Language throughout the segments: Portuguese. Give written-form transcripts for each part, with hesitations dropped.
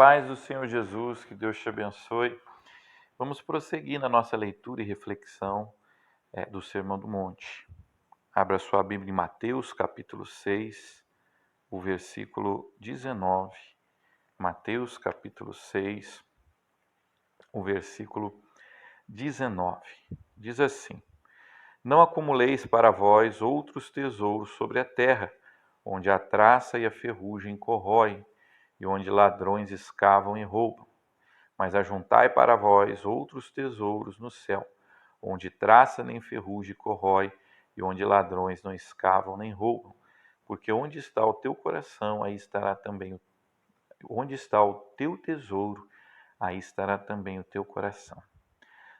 paz do Senhor Jesus, que Deus te abençoe. Vamos prosseguir na nossa leitura e reflexão do Sermão do Monte. Abra sua Bíblia em Mateus, capítulo 6, o versículo 19. Mateus, capítulo 6, o versículo 19. Diz assim: Não acumuleis para vós outros tesouros sobre a terra, onde a traça e a ferrugem corroem, e onde ladrões escavam e roubam. Mas ajuntai para vós outros tesouros no céu, onde traça nem ferrugem corrói, e onde ladrões não escavam nem roubam. Porque onde está o teu coração, aí estará também onde está o teu tesouro, aí estará também o teu coração.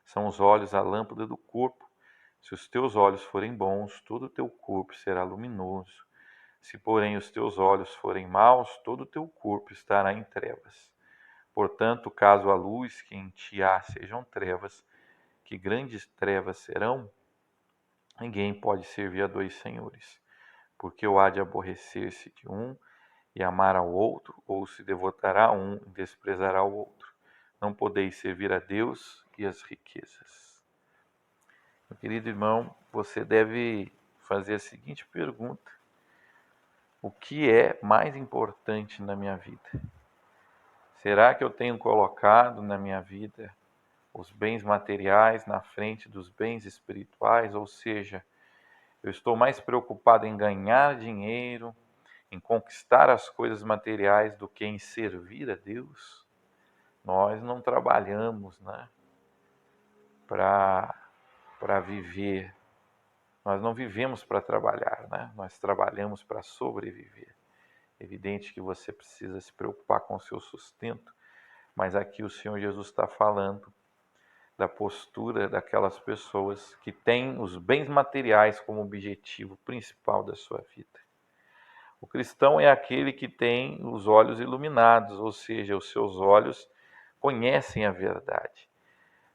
São os olhos a lâmpada do corpo. Se os teus olhos forem bons, todo o teu corpo será luminoso. Se, porém, os teus olhos forem maus, todo o teu corpo estará em trevas. Portanto, caso a luz que em ti há sejam trevas, que grandes trevas serão, ninguém pode servir a dois senhores, porque ou há de aborrecer-se de um e amar ao outro, ou se devotará a um e desprezará o outro. Não podeis servir a Deus e as riquezas. Meu querido irmão, você deve fazer a seguinte pergunta: o que é mais importante na minha vida? Será que eu tenho colocado na minha vida os bens materiais na frente dos bens espirituais? Ou seja, eu estou mais preocupado em ganhar dinheiro, em conquistar as coisas materiais do que em servir a Deus? Nós não trabalhamos, para viver. Nós não vivemos para trabalhar, Nós trabalhamos para sobreviver. Evidente que você precisa se preocupar com o seu sustento, mas aqui o Senhor Jesus está falando da postura daquelas pessoas que têm os bens materiais como objetivo principal da sua vida. O cristão é aquele que tem os olhos iluminados, ou seja, os seus olhos conhecem a verdade.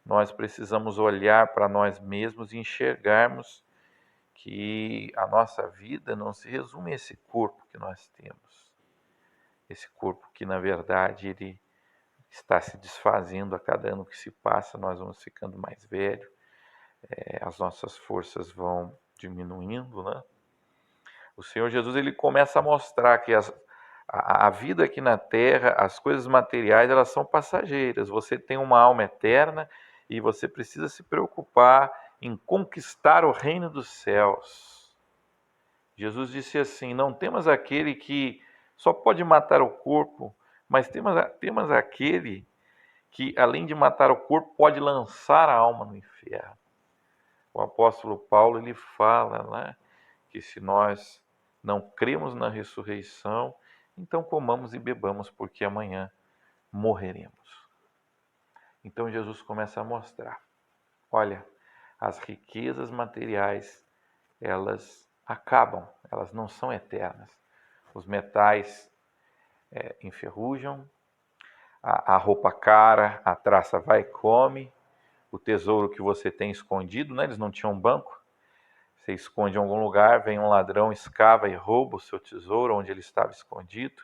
Nós precisamos olhar para nós mesmos e enxergarmos que a nossa vida não se resume a esse corpo que nós temos. Esse corpo que, na verdade, ele está se desfazendo a cada ano que se passa, nós vamos ficando mais velhos, as nossas forças vão diminuindo, O Senhor Jesus ele começa a mostrar que a vida aqui na Terra, as coisas materiais, elas são passageiras. Você tem uma alma eterna e você precisa se preocupar em conquistar o reino dos céus. Jesus disse assim: não temas aquele que só pode matar o corpo, mas temas aquele que, além de matar o corpo, pode lançar a alma no inferno. O apóstolo Paulo ele fala que se nós não cremos na ressurreição, então comamos e bebamos, porque amanhã morreremos. Então Jesus começa a mostrar: olha, as riquezas materiais, elas acabam, elas não são eternas. Os metais enferrujam, a roupa cara, a traça vai e come, o tesouro que você tem escondido, eles não tinham banco, você esconde em algum lugar, vem um ladrão, escava e rouba o seu tesouro onde ele estava escondido.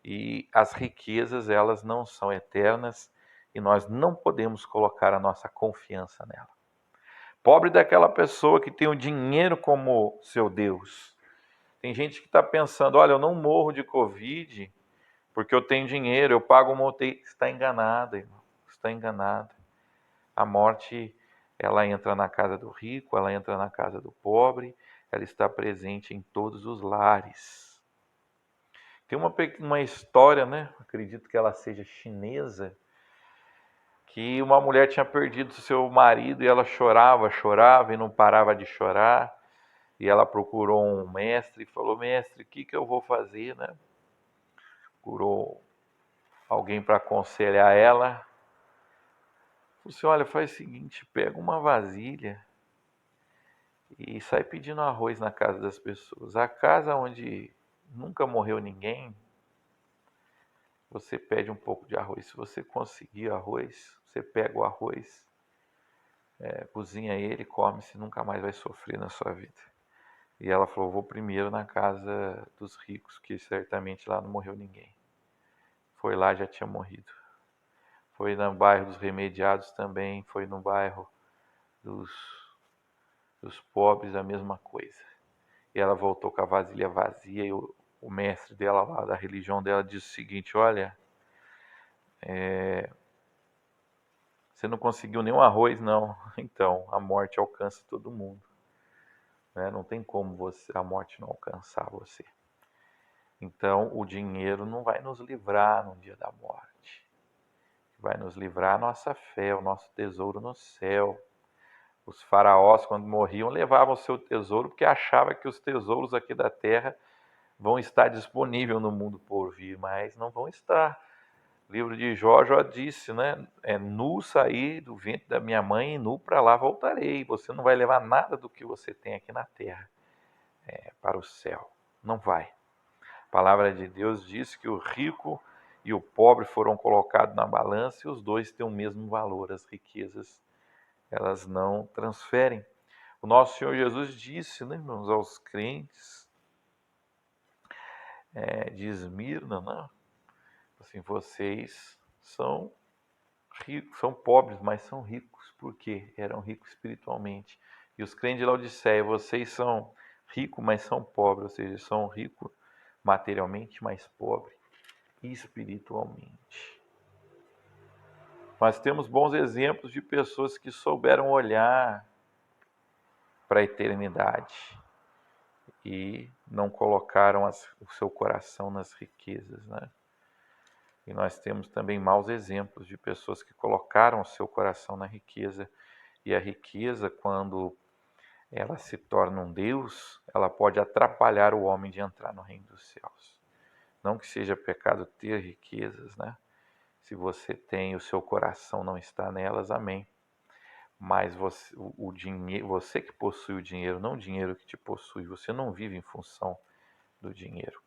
E as riquezas, elas não são eternas e nós não podemos colocar a nossa confiança nela. Pobre daquela pessoa que tem o dinheiro como seu Deus. Tem gente que está pensando: olha, eu não morro de Covid porque eu tenho dinheiro, eu pago uma UTI. Está enganada, irmão. Está enganada. A morte, ela entra na casa do rico, ela entra na casa do pobre, ela está presente em todos os lares. Tem uma história, acredito que ela seja chinesa, que uma mulher tinha perdido seu marido e ela chorava e não parava de chorar. E ela procurou um mestre e falou: mestre, o que eu vou fazer, Procurou alguém para aconselhar ela. Falou assim: olha, faz o seguinte, pega uma vasilha e sai pedindo arroz na casa das pessoas. A casa onde nunca morreu ninguém, você pede um pouco de arroz. Se você conseguir arroz, você pega o arroz, cozinha ele, come, você nunca mais vai sofrer na sua vida. E ela falou: vou primeiro na casa dos ricos, que certamente lá não morreu ninguém. foi lá, já tinha morrido. Foi no bairro dos remediados também, foi no bairro dos pobres, a mesma coisa. E ela voltou com a vasilha vazia e o mestre dela lá, da religião dela, disse o seguinte: olha, você não conseguiu nenhum arroz, não. Então, a morte alcança todo mundo. Né? Não tem como a morte não alcançar você. Então, o dinheiro não vai nos livrar no dia da morte. Vai nos livrar a nossa fé, o nosso tesouro no céu. Os faraós, quando morriam, levavam o seu tesouro porque achavam que os tesouros aqui da terra vão estar disponíveis no mundo por vir, mas não vão estar. O livro de Jó já disse, né? Nu saí do ventre da minha mãe e nu para lá voltarei. Você não vai levar nada do que você tem aqui na terra para o céu. Não vai. A palavra de Deus diz que o rico e o pobre foram colocados na balança e os dois têm o mesmo valor. As riquezas, elas não transferem. O nosso Senhor Jesus disse, né, irmãos, aos crentes de Esmirna, né? Assim, vocês são ricos, são pobres, mas são ricos. Por quê? Eram ricos espiritualmente. E os crentes de Laodiceia, vocês são ricos, mas são pobres, ou seja, são ricos materialmente, mas pobres espiritualmente. Nós temos bons exemplos de pessoas que souberam olhar para a eternidade e não colocaram o seu coração nas riquezas, né? E nós temos também maus exemplos de pessoas que colocaram o seu coração na riqueza. E a riqueza, quando ela se torna um Deus, ela pode atrapalhar o homem de entrar no reino dos céus. Não que seja pecado ter riquezas, né? Se você tem, o seu coração não está nelas, amém. Mas você que possui o dinheiro, não o dinheiro que te possui, você não vive em função do dinheiro.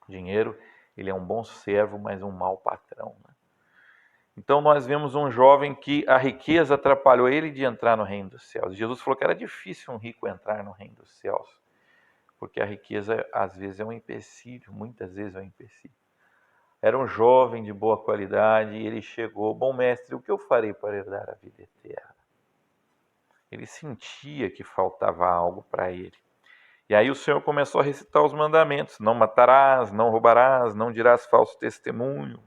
O dinheiro, ele é um bom servo, mas um mau patrão, né? Então nós vemos um jovem que a riqueza atrapalhou ele de entrar no reino dos céus. Jesus falou que era difícil um rico entrar no reino dos céus, porque a riqueza às vezes é um empecilho, muitas vezes é um empecilho. Era um jovem de boa qualidade e ele chegou: bom mestre, o que eu farei para herdar a vida eterna? Ele sentia que faltava algo para ele. E aí o Senhor começou a recitar os mandamentos: não matarás, não roubarás, não dirás falso testemunho.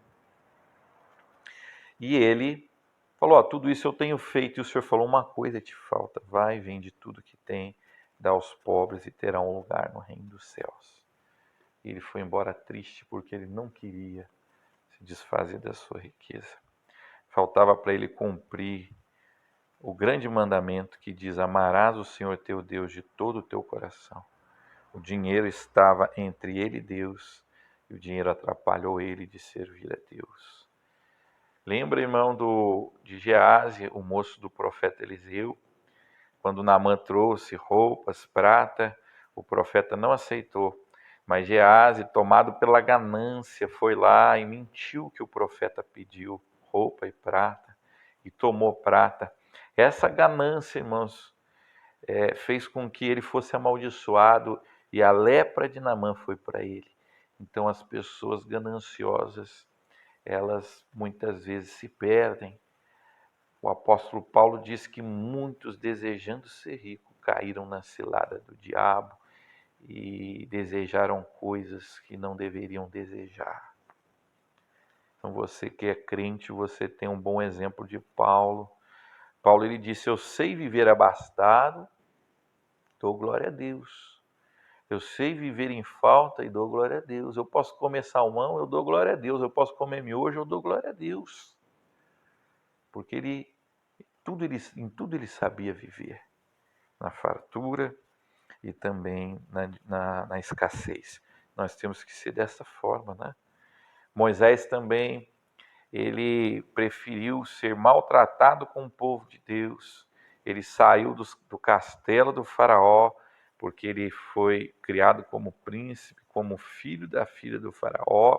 E ele falou: tudo isso eu tenho feito. E o Senhor falou: uma coisa te falta, vai, vende tudo que tem, dá aos pobres e terá um lugar no reino dos céus. E ele foi embora triste porque ele não queria se desfazer da sua riqueza. Faltava para ele cumprir o grande mandamento que diz: amarás o Senhor teu Deus de todo o teu coração. O dinheiro estava entre ele e Deus, e o dinheiro atrapalhou ele de servir a Deus. Lembra, irmão, de Gease, o moço do profeta Eliseu? Quando Naamã trouxe roupas, prata, o profeta não aceitou. Mas Gease, tomado pela ganância, foi lá e mentiu que o profeta pediu roupa e prata, e tomou prata. Essa ganância, irmãos, fez com que ele fosse amaldiçoado, e a lepra de Naamã foi para ele. Então as pessoas gananciosas, elas muitas vezes se perdem. O apóstolo Paulo diz que muitos, desejando ser ricos, caíram na cilada do diabo e desejaram coisas que não deveriam desejar. Então você que é crente, você tem um bom exemplo de Paulo. Paulo, ele disse: eu sei viver abastado, dou glória a Deus. Eu sei viver em falta e dou glória a Deus. Eu posso comer salmão, eu dou glória a Deus. Eu posso comer miojo, eu dou glória a Deus. Porque em tudo ele sabia viver. Na fartura e também na escassez. Nós temos que ser dessa forma, né? Moisés também, ele preferiu ser maltratado com o povo de Deus. Ele saiu do castelo do faraó, porque ele foi criado como príncipe, como filho da filha do faraó.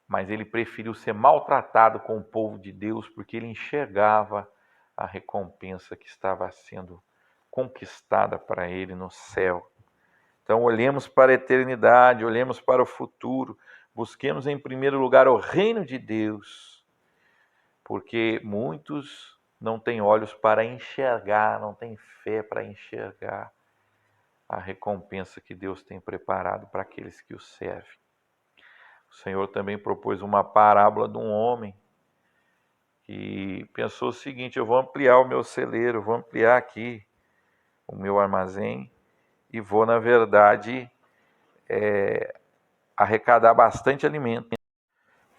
Mas ele preferiu ser maltratado com o povo de Deus, porque ele enxergava a recompensa que estava sendo conquistada para ele no céu. Então olhemos para a eternidade, olhemos para o futuro, Busquemos em primeiro lugar o reino de Deus, porque muitos não têm olhos para enxergar, não têm fé para enxergar a recompensa que Deus tem preparado para aqueles que o servem. O Senhor também propôs uma parábola de um homem que pensou o seguinte: eu vou ampliar o meu celeiro, vou ampliar aqui o meu armazém e vou, na verdade, arrecadar bastante alimento.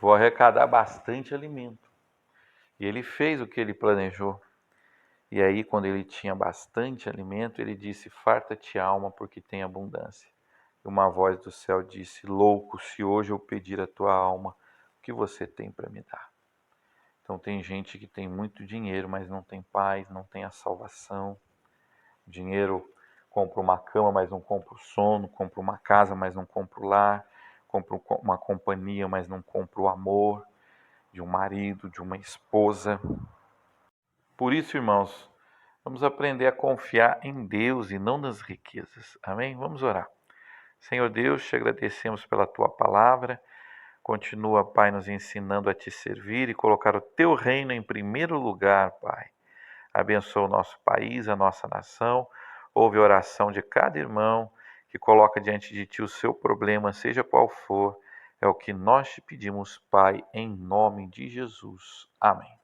Vou arrecadar bastante alimento. E ele fez o que ele planejou. E aí, quando ele tinha bastante alimento, ele disse: farta-te alma, porque tem abundância. E uma voz do céu disse: louco, se hoje eu pedir a tua alma, o que você tem para me dar? Então tem gente que tem muito dinheiro, mas não tem paz, não tem a salvação. O dinheiro compra uma cama, mas não compra o sono, compra uma casa, mas não compra o lar, compra uma companhia, mas não compra o amor de um marido, de uma esposa. Por isso, irmãos, vamos aprender a confiar em Deus e não nas riquezas. Amém? Vamos orar. Senhor Deus, te agradecemos pela tua palavra. Continua, Pai, nos ensinando a te servir e colocar o teu reino em primeiro lugar, Pai. Abençoa o nosso país, a nossa nação. Ouve a oração de cada irmão que coloca diante de ti o seu problema, seja qual for. É o que nós te pedimos, Pai, em nome de Jesus. Amém.